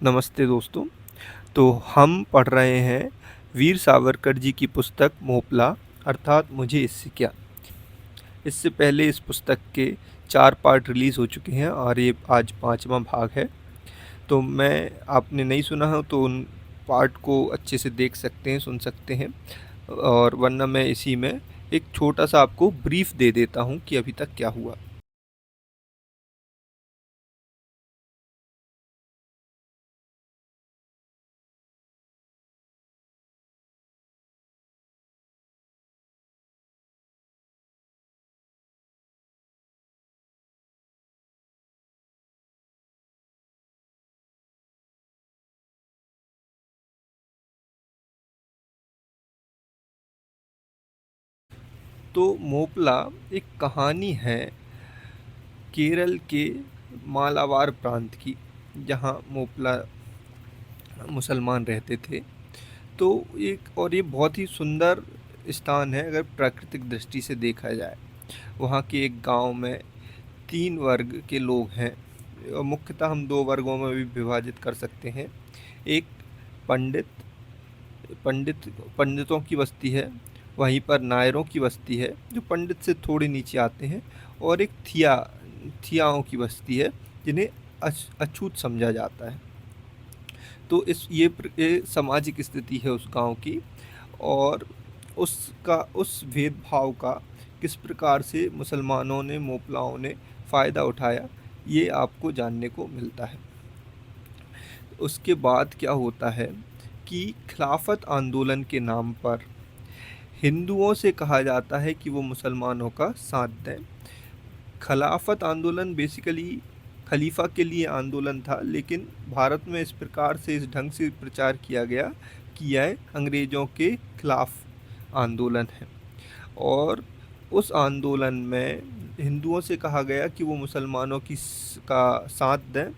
नमस्ते दोस्तों। तो हम पढ़ रहे हैं वीर सावरकर जी की पुस्तक मोपला अर्थात मुझे इससे क्या। इससे पहले इस पुस्तक के 4 पार्ट रिलीज़ हो चुके हैं और ये आज 5वां भाग है। तो मैं आपने नहीं सुना हो तो उन पार्ट को अच्छे से देख सकते हैं, सुन सकते हैं। और वरना मैं इसी में एक छोटा-सा आपको ब्रीफ़ दे देता हूँ कि अभी तक क्या हुआ। तो मोपला एक कहानी है केरल के मालाबार प्रांत की, जहाँ मोपला मुसलमान रहते थे। तो एक और ये बहुत ही सुंदर स्थान है अगर प्राकृतिक दृष्टि से देखा जाए। वहाँ के एक गांव में 3 वर्ग के लोग हैं और मुख्यतः हम 2 वर्गों में भी विभाजित कर सकते हैं। एक पंडित पंडित पंडितों की बस्ती है, वहीं पर नायरों की बस्ती है जो पंडित से थोड़े नीचे आते हैं, और एक थियाओं की बस्ती है जिन्हें अछूत समझा जाता है। तो ये सामाजिक स्थिति है उस गांव की, और उस भेदभाव का किस प्रकार से मुसलमानों ने, मोपलाओं ने फ़ायदा उठाया, ये आपको जानने को मिलता है। उसके बाद क्या होता है कि खिलाफत आंदोलन के नाम पर हिंदुओं से कहा जाता है कि वो मुसलमानों का साथ दें। खिलाफत आंदोलन बेसिकली खलीफा के लिए आंदोलन था, लेकिन भारत में इस प्रकार से, इस ढंग से प्रचार किया गया कि यह अंग्रेज़ों के खिलाफ आंदोलन है। और उस आंदोलन में हिंदुओं से कहा गया कि वो मुसलमानों का साथ दें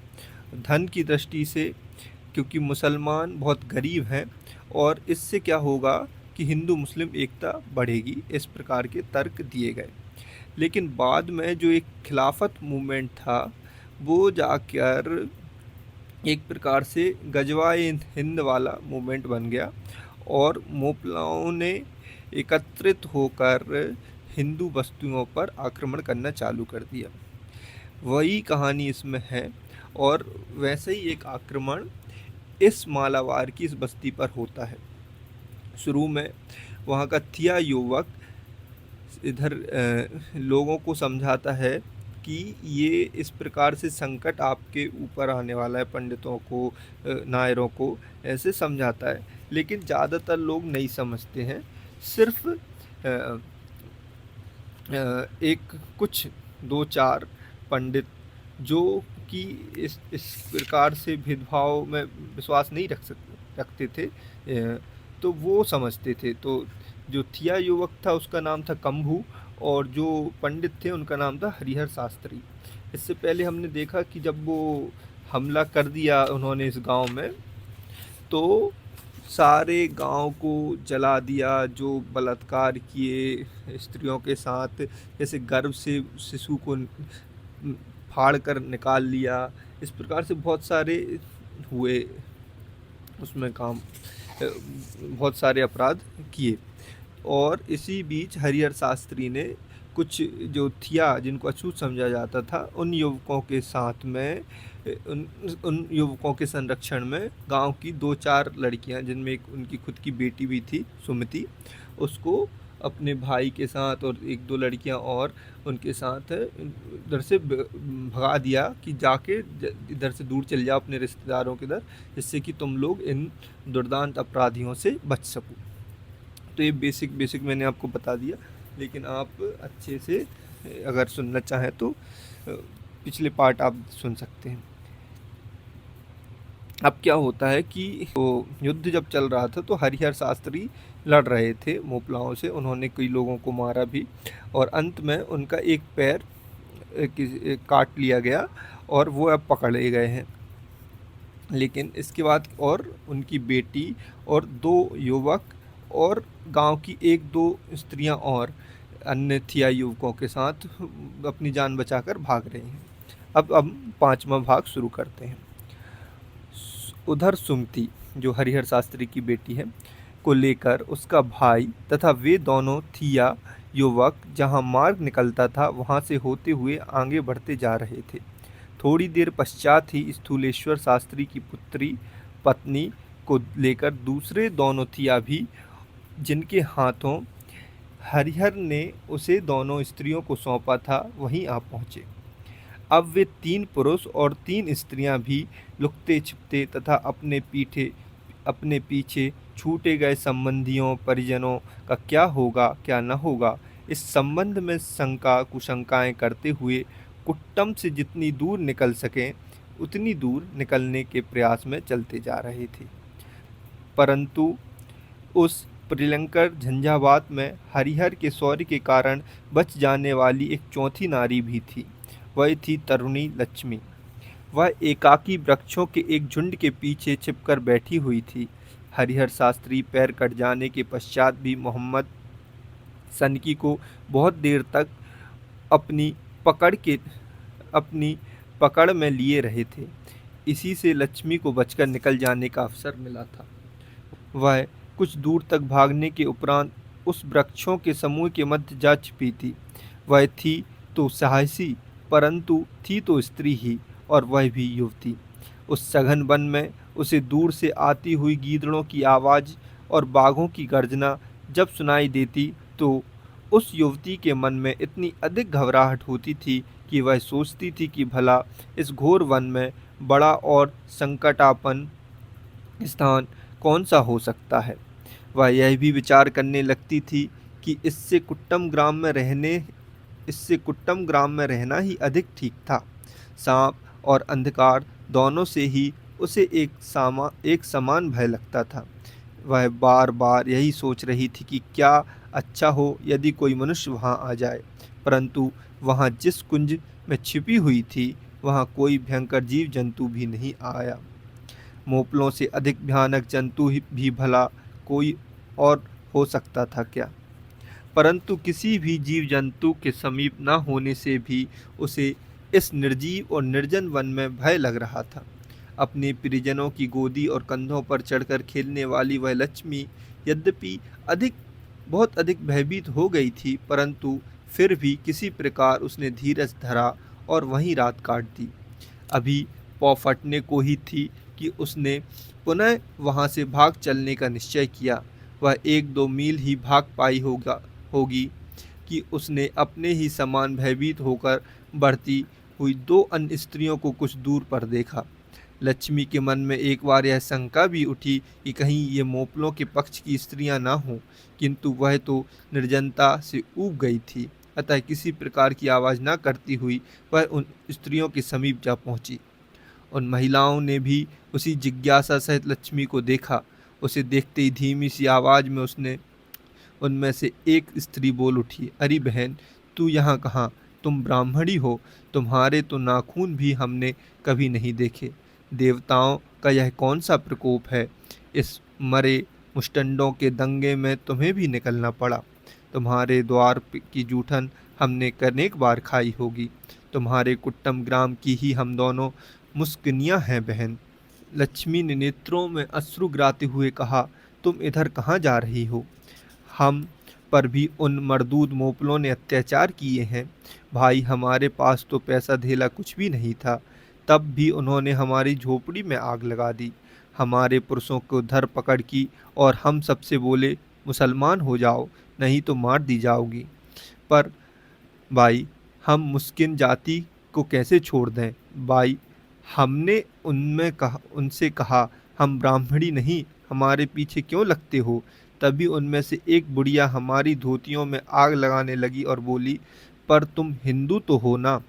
धन की दृष्टि से, क्योंकि मुसलमान बहुत गरीब हैं और इससे क्या होगा कि हिंदू मुस्लिम एकता बढ़ेगी। इस प्रकार के तर्क दिए गए। लेकिन बाद में जो एक खिलाफत मूवमेंट था, वो जाकर एक प्रकार से गजवाए हिंद वाला मूवमेंट बन गया, और मोपलाओं ने एकत्रित होकर हिंदू बस्तियों पर आक्रमण करना चालू कर दिया। वही कहानी इसमें है, और वैसे ही एक आक्रमण इस मालाबार की इस बस्ती पर होता है। शुरू में वहाँ का थिया युवक इधर लोगों को समझाता है कि ये इस प्रकार से संकट आपके ऊपर आने वाला है, पंडितों को, नायरों को ऐसे समझाता है। लेकिन ज़्यादातर लोग नहीं समझते हैं। सिर्फ एक कुछ 2-4 पंडित जो कि इस प्रकार से भेदभाव में विश्वास नहीं रखते थे, तो वो समझते थे। तो जो थिया युवक था उसका नाम था कंभू, और जो पंडित थे उनका नाम था हरिहर शास्त्री। इससे पहले हमने देखा कि जब वो हमला कर दिया उन्होंने इस गांव में, तो सारे गांव को जला दिया। जो बलात्कार किए स्त्रियों के साथ, जैसे गर्भ से शिशु को फाड़ कर निकाल लिया, इस प्रकार से बहुत सारे हुए उसमें काम, बहुत सारे अपराध किए। और इसी बीच हरिहर शास्त्री ने कुछ जो थिया जिनको अछूत समझा जाता था, उन युवकों के साथ में, उन उन युवकों के संरक्षण में गांव की 2-4 लड़कियां, जिनमें एक उनकी खुद की बेटी भी थी सुमति, उसको अपने भाई के साथ और 1-2 लड़कियां और उनके साथ इधर से भगा दिया कि जाके इधर से दूर चले जाओ अपने रिश्तेदारों के इधर, जिससे कि तुम लोग इन दुर्दांत अपराधियों से बच सको। तो ये बेसिक मैंने आपको बता दिया, लेकिन आप अच्छे से अगर सुनना चाहें तो पिछले पार्ट आप सुन सकते हैं। अब क्या होता है कि तो युद्ध जब चल रहा था तो हरिहर शास्त्री लड़ रहे थे मोपलाओं से। उन्होंने कई लोगों को मारा भी, और अंत में उनका एक पैर काट लिया गया और वो अब पकड़े गए हैं। लेकिन इसके बाद और उनकी बेटी और 2 युवक और गांव की 1-2 स्त्रियां और अन्य थिया युवकों के साथ अपनी जान बचाकर भाग रहे हैं। अब 5वां भाग शुरू करते हैं। उधर सुमति, जो हरिहर शास्त्री की बेटी है, को लेकर उसका भाई तथा वे दोनों थिया युवक जहाँ मार्ग निकलता था वहाँ से होते हुए आगे बढ़ते जा रहे थे। थोड़ी देर पश्चात ही स्थूलेश्वर शास्त्री की पुत्री पत्नी को लेकर दूसरे दोनों थिया भी, जिनके हाथों हरिहर ने उसे दोनों स्त्रियों को सौंपा था, वहीं आ पहुँचे। अब वे 3 पुरुष और 3 स्त्रियां भी लुकते छिपते तथा अपने पीछे छूटे गए संबंधियों परिजनों का क्या होगा क्या न होगा, इस संबंध में शंका कुशंकाएं करते हुए कुट्टम से जितनी दूर निकल सकें उतनी दूर निकलने के प्रयास में चलते जा रहे थे। परंतु उस प्रियंकर झंझावात में हरिहर के शौर्य के कारण बच जाने वाली एक चौथी नारी भी थी। वह थी तरुणी लक्ष्मी। वह एकाकी वृक्षों के एक झुंड के पीछे छिपकर बैठी हुई थी। हरिहर शास्त्री पैर कट जाने के पश्चात भी मोहम्मद सनकी को बहुत देर तक अपनी पकड़ के अपनी पकड़ में लिए रहे थे। इसी से लक्ष्मी को बचकर निकल जाने का अवसर मिला था। वह कुछ दूर तक भागने के उपरांत उस वृक्षों के समूह के मध्य जा छिपी थी। वह थी तो साहसी, परंतु थी तो स्त्री ही, और वह भी युवती। उस सघन वन में उसे दूर से आती हुई गीदड़ों की आवाज़ और बाघों की गर्जना जब सुनाई देती तो उस युवती के मन में इतनी अधिक घबराहट होती थी कि वह सोचती थी कि भला इस घोर वन में बड़ा और संकटापन्न स्थान कौन सा हो सकता है। वह यह भी विचार करने लगती थी कि इससे कुट्टम ग्राम में रहना ही अधिक ठीक था। सांप और अंधकार दोनों से ही उसे एक समान भय लगता था। वह बार बार यही सोच रही थी कि क्या अच्छा हो यदि कोई मनुष्य वहाँ आ जाए, परंतु वहाँ जिस कुंज में छिपी हुई थी वहाँ कोई भयंकर जीव जंतु भी नहीं आया। मोपलों से अधिक भयानक जंतु भी भला कोई और हो सकता था क्या। परंतु किसी भी जीव जंतु के समीप न होने से भी उसे इस निर्जीव और निर्जन वन में भय लग रहा था। अपने परिजनों की गोदी और कंधों पर चढ़कर खेलने वाली वह लक्ष्मी यद्यपि बहुत अधिक भयभीत हो गई थी, परंतु फिर भी किसी प्रकार उसने धीरज धरा और वहीं रात काट दी। अभी पौ फटने को ही थी कि उसने पुनः वहाँ से भाग चलने का निश्चय किया। वह 1-2 मील ही भाग पाई होगी कि उसने अपने ही समान भयभीत होकर बढ़ती हुई 2 अन्य स्त्रियों को कुछ दूर पर देखा। लक्ष्मी के मन में एक बार यह शंका भी उठी कि कहीं ये मोपलों के पक्ष की स्त्रियां ना हों, किंतु वह तो निर्जनता से ऊब गई थी, अतः किसी प्रकार की आवाज़ न करती हुई वह उन स्त्रियों के समीप जा पहुंची। उन महिलाओं ने भी उसी जिज्ञासा सहित लक्ष्मी को देखा। उसे देखते ही धीमी सी आवाज़ में उनमें से एक स्त्री बोल उठी, अरे बहन, तू यहाँ कहाँ? तुम ब्राह्मणी हो, तुम्हारे तो नाखून भी हमने कभी नहीं देखे। देवताओं का यह कौन सा प्रकोप है? इस मरे मुष्टंडों के दंगे में तुम्हें भी निकलना पड़ा। तुम्हारे द्वार की जूठन हमने अनेक बार खाई होगी। तुम्हारे कुट्टम ग्राम की ही हम दोनों मुस्किनियाँ हैं बहन। लक्ष्मी ने नेत्रों में अश्रु गिराते हुए कहा, तुम इधर कहाँ जा रही हो? हम पर भी उन मर्दूद मोपलों ने अत्याचार किए हैं। भाई, हमारे पास तो पैसा धेला कुछ भी नहीं था, तब भी उन्होंने हमारी झोपड़ी में आग लगा दी। हमारे पुरुषों को धर पकड़ की और हम सबसे बोले, मुसलमान हो जाओ, नहीं तो मार दी जाओगी। पर भाई, हम मुस्किन जाति को कैसे छोड़ दें? भाई, हमने उनसे कहा, हम ब्राह्मणी नहीं, हमारे पीछे क्यों लगते हो? तभी उनमें से एक बुढ़िया हमारी धोतियों में आग लगाने लगी और बोली, पर तुम हिंदू तो हो ना?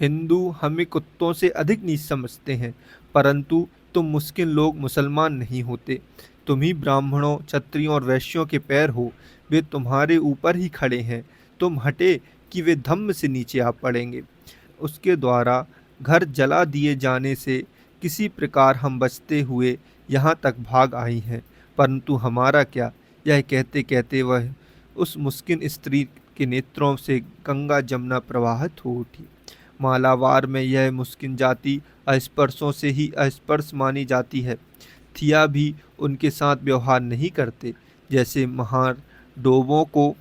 हिंदू हमें कुत्तों से अधिक नीच समझते हैं, परंतु तुम मुस्किन लोग मुसलमान नहीं होते। तुम ही ब्राह्मणों, क्षत्रियों और वैश्यों के पैर हो। वे तुम्हारे ऊपर ही खड़े हैं। तुम हटे कि वे धम्म से नीचे आ पड़ेंगे। उसके द्वारा घर जला दिए जाने से किसी प्रकार हम बचते हुए यहाँ तक भाग आई हैं, परंतु हमारा क्या? यह कहते कहते वह उस मुस्किन स्त्री के नेत्रों से गंगा जमुना प्रवाहित हो उठी। मालावार में यह मुस्किन जाति अस्पर्शों से ही अस्पर्श मानी जाती है। थिया भी उनके साथ व्यवहार नहीं करते। जैसे महार डोबों को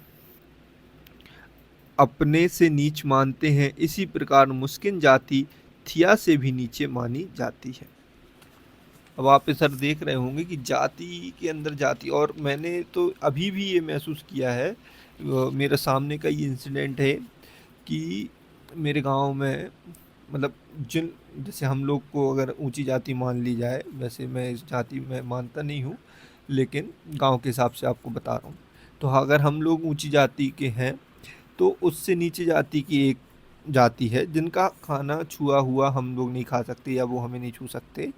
अपने से नीच मानते हैं, इसी प्रकार मुस्किन जाति थिया से भी नीचे मानी जाती है। अब आप सर देख रहे होंगे कि जाति के अंदर जाति, और मैंने तो अभी भी ये महसूस किया है। मेरे सामने का ये इंसिडेंट है कि मेरे गांव में, मतलब जिन, जैसे हम लोग को अगर ऊंची जाति मान ली जाए, वैसे मैं इस जाति में मानता नहीं हूँ, लेकिन गांव के हिसाब से आपको बता रहा हूँ। तो अगर हम लोग ऊंची जाति के हैं, तो उससे नीचे जाति की एक जाति है जिनका खाना छुआ हुआ हम लोग नहीं खा सकते, या वो हमें नहीं छू सकते।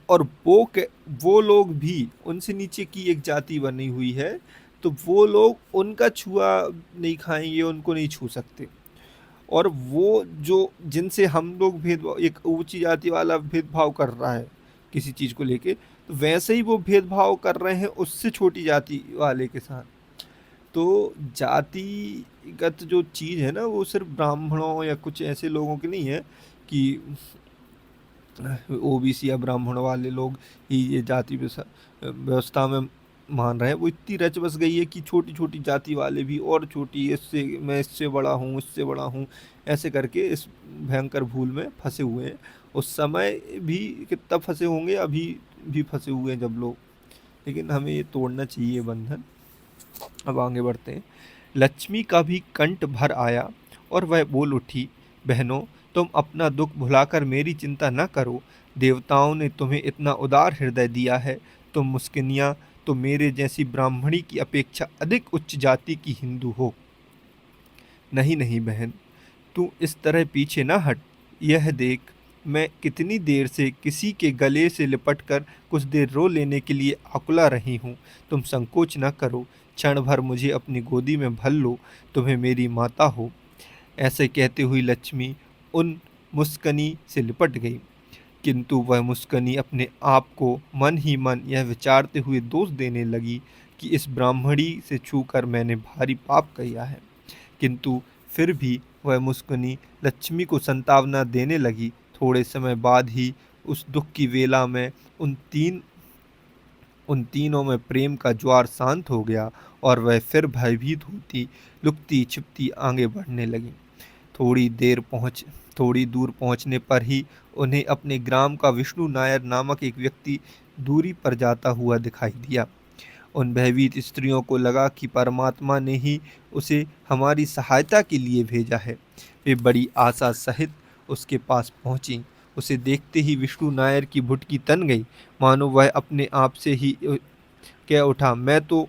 और वो लोग भी उनसे नीचे की एक जाति बनी हुई है, तो वो लोग उनका छुआ नहीं खाएंगे, उनको नहीं छू सकते। और वो जो जिनसे हम लोग भेदभाव, एक ऊंची जाति वाला भेदभाव कर रहा है किसी चीज़ को लेके, तो वैसे ही वो भेदभाव कर रहे हैं उससे छोटी जाति वाले के साथ। तो जातिगत जो चीज़ है ना, वो सिर्फ ब्राह्मणों या कुछ ऐसे लोगों की नहीं है कि ओबीसी या ब्राह्मण वाले लोग ही ये जाति व्यवस्था में मान रहे हैं। वो इतनी रच बस गई है कि छोटी छोटी जाति वाले भी और छोटी, इससे मैं इससे बड़ा हूँ, इससे बड़ा हूँ, ऐसे करके इस भयंकर भूल में फंसे हुए हैं। उस समय भी कितना फंसे होंगे, अभी भी फंसे हुए हैं जब लोग। लेकिन हमें ये तोड़ना चाहिए बंधन। अब आगे बढ़ते हैं। लक्ष्मी का भी कंठ भर आया और वह बोल उठी, बहनों, तुम अपना दुख भुलाकर मेरी चिंता न करो। देवताओं ने तुम्हें इतना उदार हृदय दिया है। तुम मुस्किनियाँ तो मेरे जैसी ब्राह्मणी की अपेक्षा अधिक उच्च जाति की हिंदू हो। नहीं नहीं बहन, तू इस तरह पीछे न हट। यह देख, मैं कितनी देर से किसी के गले से लिपटकर कुछ देर रो लेने के लिए आकुला रही हूँ। तुम संकोच न करो, क्षण भर मुझे अपनी गोदी में भर लो, तुम्हें मेरी माता हो। ऐसे कहते हुए लक्ष्मी उन मुस्कनी से लिपट गई, किंतु वह मुस्कनी अपने आप को मन ही मन यह विचारते हुए दोष देने लगी कि इस ब्राह्मणी से छूकर मैंने भारी पाप किया है। किंतु फिर भी वह मुस्कनी लक्ष्मी को संतावना देने लगी। थोड़े समय बाद ही उस दुख की वेला में उन तीनों में प्रेम का ज्वार शांत हो गया और वह फिर भयभीत होती लुकती छिपती आगे बढ़ने लगी। थोड़ी दूर पहुंचने पर ही उन्हें अपने ग्राम का विष्णु नायर नामक एक व्यक्ति दूरी पर जाता हुआ दिखाई दिया। उन भयभीत स्त्रियों को लगा कि परमात्मा ने ही उसे हमारी सहायता के लिए भेजा है। वे बड़ी आशा सहित उसके पास पहुंची। उसे देखते ही विष्णु नायर की भुटकी तन गई, मानो वह अपने आप से ही कह उठा, मैं तो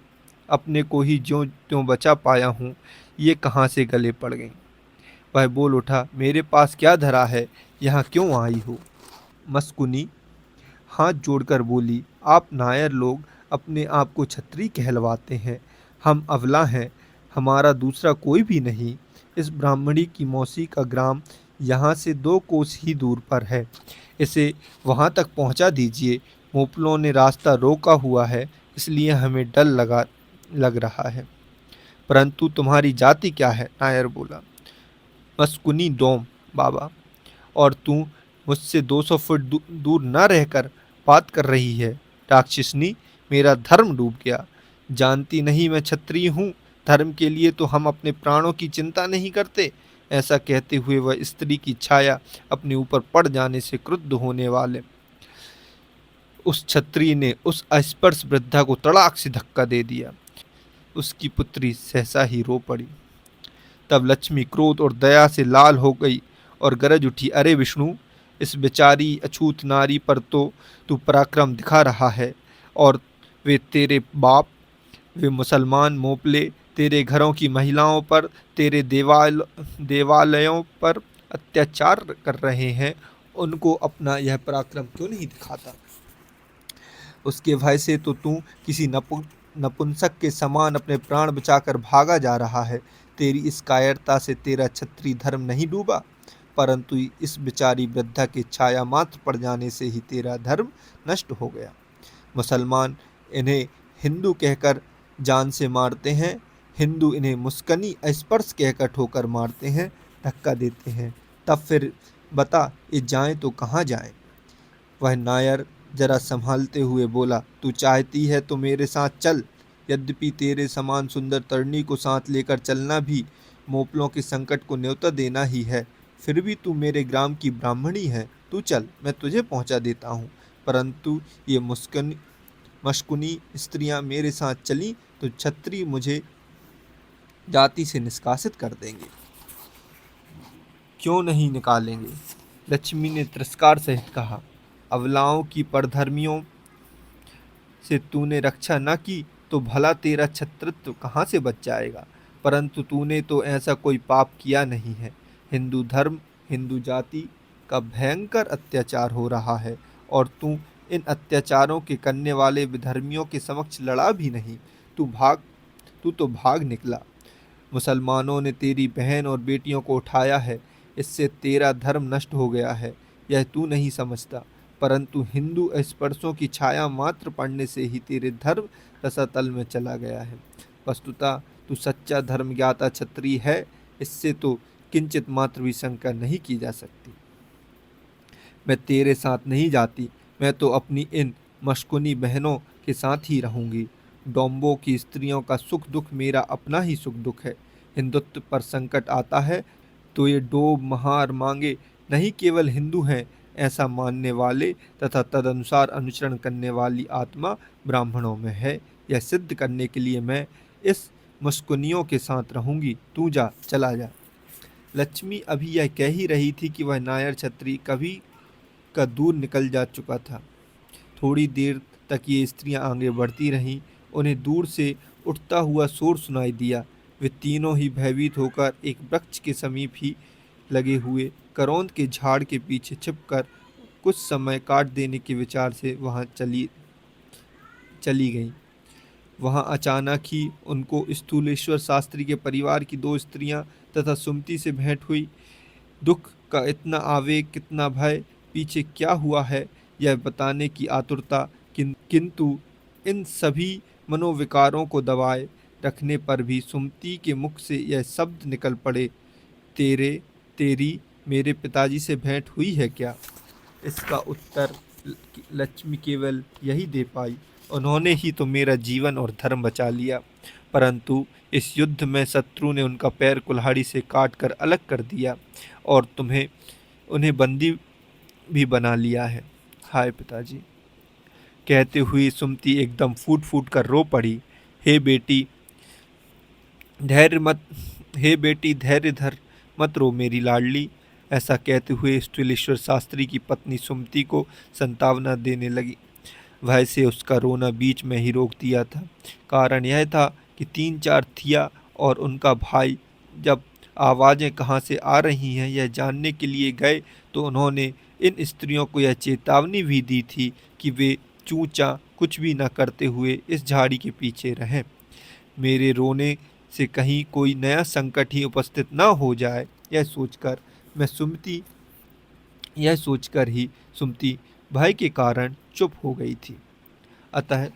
अपने को ही ज्यों त्यों बचा पाया हूँ, ये कहाँ से गले पड़ गई। वह बोल उठा, मेरे पास क्या धरा है, यहाँ क्यों आई हो। मस्कुनी हाथ जोड़कर बोली, आप नायर लोग अपने आप को छत्री कहलवाते हैं, हम अवला हैं, हमारा दूसरा कोई भी नहीं। इस ब्राह्मणी की मौसी का ग्राम यहाँ से 2 कोस ही दूर पर है, इसे वहाँ तक पहुँचा दीजिए। मोपलों ने रास्ता रोका हुआ है, इसलिए हमें डर लग रहा है। परंतु तुम्हारी जाति क्या है? नायर बोला। मस्कुनी डोम बाबा, और तू मुझसे 200 फुट दूर न रहकर बात कर रही है। राक्षसनी, मेरा धर्म डूब गया। जानती नहीं मैं क्षत्रिय हूँ, धर्म के लिए तो हम अपने प्राणों की चिंता नहीं करते। ऐसा कहते हुए वह स्त्री की छाया अपने ऊपर पड़ जाने से क्रुद्ध होने वाले उस क्षत्रिय ने उस अस्पर्श वृद्धा को तड़ाक से धक्का दे दिया। उसकी पुत्री सहसा ही रो पड़ी। तब लक्ष्मी क्रोध और दया से लाल हो गई और गरज उठी, अरे विष्णु, इस बेचारी अछूत नारी पर तो तू पराक्रम दिखा रहा है, और वे तेरे बाप, वे मुसलमान मोपले तेरे घरों की महिलाओं पर, तेरे देवालयों पर अत्याचार कर रहे हैं, उनको अपना यह पराक्रम क्यों नहीं दिखाता। उसके भय से तो तू किसी नपुंसक के समान अपने प्राण बचाकर भागा जा रहा है। तेरी इस कायरता से तेरा क्षत्रिय धर्म नहीं डूबा, परंतु इस बेचारी वृद्धा के छाया मात्र पड़ जाने से ही तेरा धर्म नष्ट हो गया। मुसलमान इन्हें हिंदू कहकर जान से मारते हैं, हिंदू इन्हें मुस्कनी स्पर्श कहकर ठोकर मारते हैं, धक्का देते हैं। तब फिर बता, ये जाएं तो कहाँ जाएं? वह नायर जरा संभालते हुए बोला, तू चाहती है तो मेरे साथ चल। यद्यपि तेरे समान सुंदर तरनी को साथ लेकर चलना भी मोपलों के संकट को न्योता देना ही है। फिर भी तू मेरे ग्राम की ब्राह्मणी है। तू चल, मैं तुझे पहुंचा देता हूँ। परंतु ये मशकुनी स्त्रियां मेरे साथ चली तो छत्री मुझे जाति से निष्कासित कर देंगे। क्यों नहीं निकालेंगे? लक्ष्मी ने तिरस्कार सहित कहा। अबलाओं की परधर्मियों से तूने रक्षा न की तो भला तेरा छत्रत्व कहाँ से बच जाएगा? परंतु तूने तो ऐसा कोई पाप किया नहीं है। हिंदू धर्म, हिंदू जाति का भयंकर अत्याचार हो रहा है और तू इन अत्याचारों के करने वाले विधर्मियों के समक्ष लड़ा भी नहीं। तू भाग तू तो भाग निकला। मुसलमानों ने तेरी बहन और बेटियों को उठाया है, इससे तेरा धर्म नष्ट हो गया है। यह तू नहीं समझता, परंतु हिंदू स्पर्शों की छाया मात्र पड़ने से ही तेरे धर्म रसातल में चला गया है। वस्तुतः तू सच्चा धर्म ज्ञाता क्षत्रिय है, इससे तो किंचित मात्र भी शंका नहीं की जा सकती। मैं तेरे साथ नहीं जाती, मैं तो अपनी इन मशकुनी बहनों के साथ ही रहूंगी। डोम्बो की स्त्रियों का सुख दुख मेरा अपना ही सुख दुख है। हिंदुत्व पर संकट आता है तो ये डोब महार मांगे नहीं केवल हिंदू हैं, ऐसा मानने वाले तथा तदनुसार अनुसरण करने वाली आत्मा ब्राह्मणों में है। यह सिद्ध करने के लिए मैं इस मुस्कुनियों के साथ रहूंगी। तू जा, चला जा। लक्ष्मी अभी यह कह ही रही थी कि वह नायर छत्री कभी का दूर निकल जा चुका था। थोड़ी देर तक ये स्त्रियां आगे बढ़ती रहीं। उन्हें दूर से उठता हुआ शोर सुनाई दिया। वे तीनों ही भयभीत होकर एक वृक्ष के समीप ही लगे हुए करौंद के झाड़ के पीछे छिपकर कुछ समय काट देने के विचार से वहां चली गईं। वहां अचानक ही उनको स्थूलेश्वर शास्त्री के परिवार की दो स्त्रियां तथा सुमति से भेंट हुई। दुख का इतना आवेग, कितना भय, पीछे क्या हुआ है यह बताने की आतुरता, किंतु इन सभी मनोविकारों को दबाए रखने पर भी सुमति के मुख से यह शब्द निकल पड़े, तेरे तेरी मेरे पिताजी से भेंट हुई है क्या? इसका उत्तर लक्ष्मी केवल यही दे पाई, उन्होंने ही तो मेरा जीवन और धर्म बचा लिया, परंतु इस युद्ध में शत्रु ने उनका पैर कुल्हाड़ी से काट कर अलग कर दिया और उन्हें बंदी भी बना लिया है। हाय पिताजी! कहते हुए सुमति एकदम फूट फूट कर रो पड़ी। हे बेटी धैर्य मत हे बेटी धैर्य धर, मत रो मेरी लाडली। ऐसा कहते हुए स्टीलेश्वर शास्त्री की पत्नी सुमति को संतावना देने लगी। वह से उसका रोना बीच में ही रोक दिया था। कारण यह था कि 3-4 थिया और उनका भाई जब आवाज़ें कहाँ से आ रही हैं यह जानने के लिए गए तो उन्होंने इन स्त्रियों को यह चेतावनी भी दी थी कि वे चूचा कुछ भी न करते हुए इस झाड़ी के पीछे रहें। मेरे रोने से कहीं कोई नया संकट ही उपस्थित न हो जाए, यह सोचकर ही सुमति भय के कारण चुप हो गई थी। अतः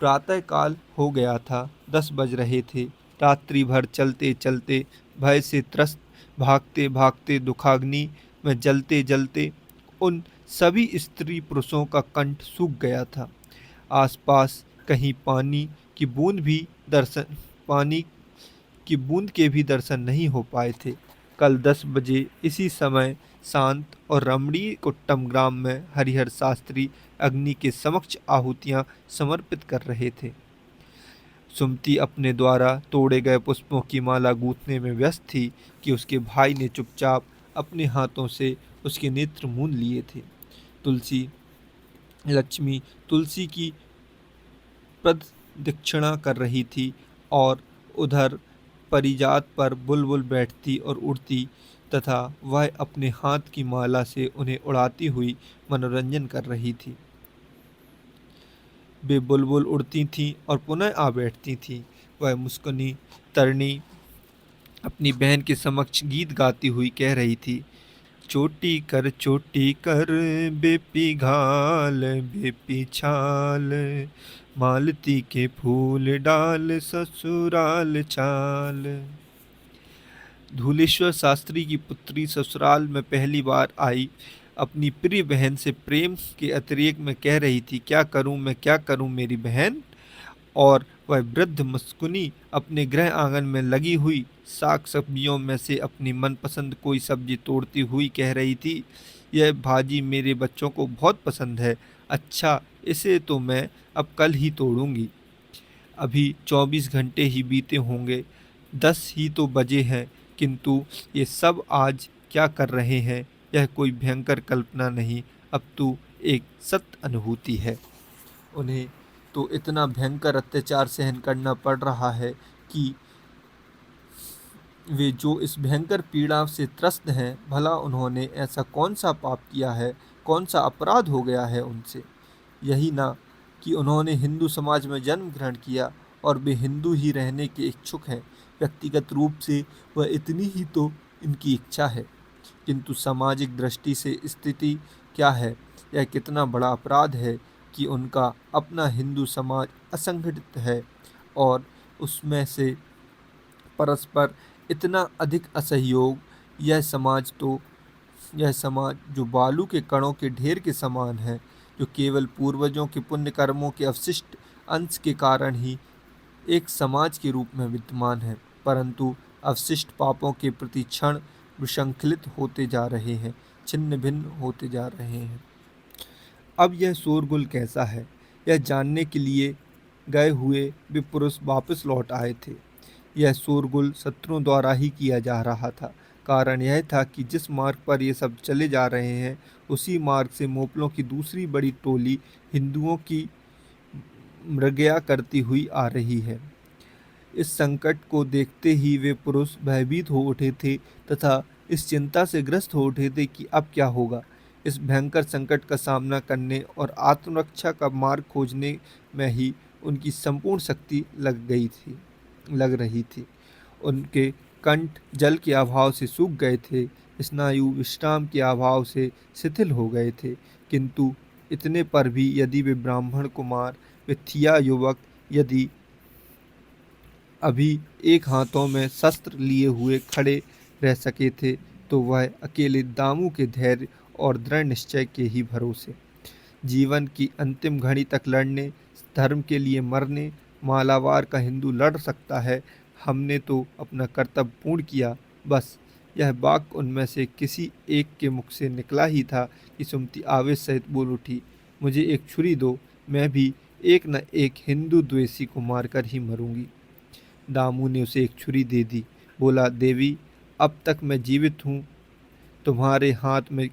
प्रातःकाल हो गया था, 10 बज रहे थे। रात्रि भर चलते चलते, भय से त्रस्त, भागते भागते, दुखाग्नि में जलते जलते उन सभी स्त्री पुरुषों का कंठ सूख गया था। आसपास कहीं पानी की बूंद के भी दर्शन नहीं हो पाए थे। कल 10 बजे इसी समय शांत और रमणीय कुट्टम ग्राम में हरिहर शास्त्री अग्नि के समक्ष आहुतियां समर्पित कर रहे थे। सुमति अपने द्वारा तोड़े गए पुष्पों की माला गूंथने में व्यस्त थी कि उसके भाई ने चुपचाप अपने हाथों से उसके नेत्र मूंद लिए थे। लक्ष्मी तुलसी की प्रदक्षिणा कर रही थी और उधर परिजात पर बुलबुल बैठती और उड़ती तथा वह अपने हाथ की माला से उन्हें उड़ाती हुई मनोरंजन कर रही थी। वे बुलबुल उड़ती थीं और पुनः आ बैठती थीं। वह मुस्कुनी तरनी अपनी बहन के समक्ष गीत गाती हुई कह रही थी, चोटी कर बेपी घाल, बेपी छाल, मालती के फूल डाल, ससुराल चाल। धूलेश्वर शास्त्री की पुत्री ससुराल में पहली बार आई, अपनी प्रिय बहन से प्रेम के अतिरेक में कह रही थी, क्या करूं मैं, क्या करूं मेरी बहन। और वह वृद्ध मुस्कुनी अपने गृह आंगन में लगी हुई साग सब्जियों में से अपनी मनपसंद कोई सब्जी तोड़ती हुई कह रही थी, यह भाजी मेरे बच्चों को बहुत पसंद है। अच्छा, इसे तो मैं अब कल ही तोड़ूंगी। अभी 24 घंटे ही बीते होंगे, 10 ही तो बजे हैं, किंतु ये सब आज क्या कर रहे हैं, यह कोई भयंकर कल्पना नहीं, अब तो एक सत्य अनुभूति है। उन्हें तो इतना भयंकर अत्याचार सहन करना पड़ रहा है कि वे जो इस भयंकर पीड़ा से त्रस्त हैं, भला उन्होंने ऐसा कौन सा पाप किया है, कौन सा अपराध हो गया है उनसे। यही ना कि उन्होंने हिंदू समाज में जन्म ग्रहण किया और वे हिंदू ही रहने के इच्छुक हैं। व्यक्तिगत रूप से वह इतनी ही तो इनकी इच्छा है, किंतु सामाजिक दृष्टि से स्थिति क्या है, यह कितना बड़ा अपराध है कि उनका अपना हिंदू समाज असंगठित है और उसमें से परस्पर इतना अधिक असहयोग। यह समाज जो बालू के कणों के ढेर के समान है, जो केवल पूर्वजों के पुण्य कर्मों के अवशिष्ट अंश के कारण ही एक समाज के रूप में विद्यमान है, परंतु अवशिष्ट पापों के प्रति क्षण विसंकलित होते जा रहे हैं, छिन्न भिन्न होते जा रहे हैं। अब यह शोरगुल कैसा है, यह जानने के लिए गए हुए वे पुरुष वापस लौट आए थे। यह शोरगुल शत्रुओं द्वारा ही किया जा रहा था। कारण यह था कि जिस मार्ग पर ये सब चले जा रहे हैं, उसी मार्ग से मोपलों की दूसरी बड़ी टोली हिंदुओं की मृगया करती हुई आ रही है। इस संकट को देखते ही वे पुरुष भयभीत हो उठे थे तथा इस चिंता से ग्रस्त हो उठे थे कि अब क्या होगा। इस भयंकर संकट का सामना करने और आत्मरक्षा का मार्ग खोजने में ही उनकी संपूर्ण शक्ति लग रही थी। उनके कंठ जल के अभाव से सूख गए थे, स्नायु विश्राम के अभाव से शिथिल हो गए थे, किंतु इतने पर भी यदि वे ब्राह्मण कुमार, वे थिया युवक, यदि अभी एक हाथों में शस्त्र लिए हुए खड़े रह सके थे, तो वह अकेले दामू के धैर्य और दृढ़ निश्चय के ही भरोसे जीवन की अंतिम घड़ी तक लड़ने, धर्म के लिए मरने मालाबार का हिंदू लड़ सकता है। हमने तो अपना कर्तव्य पूर्ण किया, बस। यह वाक्य उनमें से किसी एक के मुख से निकला ही था कि सुमति आवेश सहित बोल उठी, मुझे एक छुरी दो, मैं भी एक न एक हिंदू द्वेषी को मारकर ही मरूंगी। दामू ने उसे एक छुरी दे दी, बोला, देवी अब तक मैं जीवित हूँ, तुम्हारे हाथ में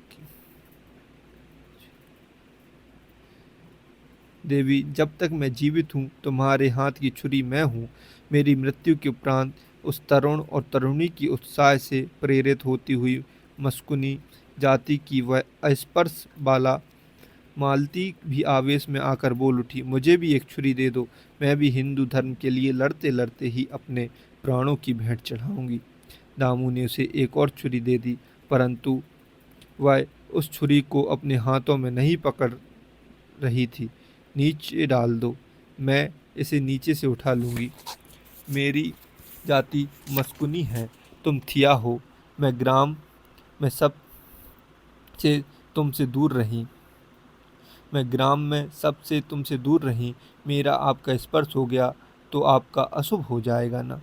देवी जब तक मैं जीवित हूँ, तुम्हारे हाथ की छुरी मैं हूँ। मेरी मृत्यु के उपरांत उस तरुण और तरुणी की उत्साह से प्रेरित होती हुई मस्कुनी जाति की वह अस्पर्श बाला मालती भी आवेश में आकर बोल उठी, मुझे भी एक छुरी दे दो, मैं भी हिंदू धर्म के लिए लड़ते लड़ते ही अपने प्राणों की भेंट चढ़ाऊंगी। दामू ने उसे एक और छुरी दे दी, परंतु वह उस छुरी को अपने हाथों में नहीं पकड़ रही थी। नीचे डाल दो, मैं इसे नीचे से उठा लूँगी। मेरी जाति मस्कुनी है, तुम थिया हो। मैं ग्राम में सबसे तुमसे दूर रही मैं ग्राम में सबसे तुमसे दूर रही, मेरा आपका स्पर्श हो गया तो आपका अशुभ हो जाएगा ना।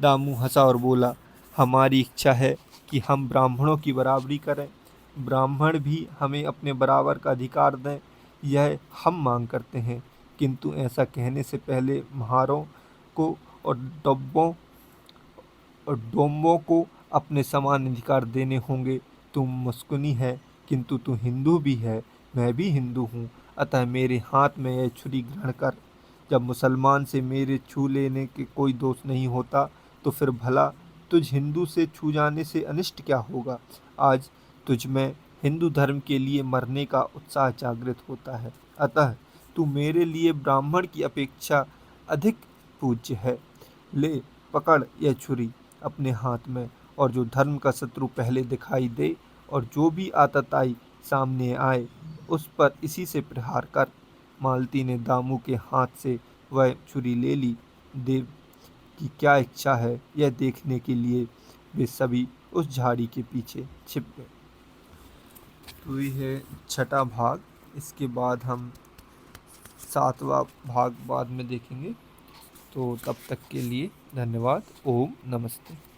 दामू हंसा और बोला, हमारी इच्छा है कि हम ब्राह्मणों की बराबरी करें, ब्राह्मण भी हमें अपने बराबर का अधिकार दें, यह हम मांग करते हैं। किंतु ऐसा कहने से पहले म्हारों को और डोम्बों को अपने समान अधिकार देने होंगे। तुम मुस्कुनी है, किंतु तू हिंदू भी है, मैं भी हिंदू हूँ, अतः मेरे हाथ में यह छुरी ग्रहण कर। जब मुसलमान से मेरे छू लेने के कोई दोष नहीं होता, तो फिर भला तुझ हिंदू से छू जाने से अनिष्ट क्या होगा। आज तुझ में हिंदू धर्म के लिए मरने का उत्साह जागृत होता है, अतः तू मेरे लिए ब्राह्मण की अपेक्षा अधिक पूज्य है। ले, पकड़ यह छुरी अपने हाथ में, और जो धर्म का शत्रु पहले दिखाई दे और जो भी आतताई सामने आए, उस पर इसी से प्रहार कर। मालती ने दामू के हाथ से वह छुरी ले ली। देव की क्या इच्छा है, यह देखने के लिए वे सभी उस झाड़ी के पीछे छिप गए। तो ये है छठा भाग। इसके बाद हम सातवां भाग बाद में देखेंगे। तो तब तक के लिए धन्यवाद। ओम नमस्ते।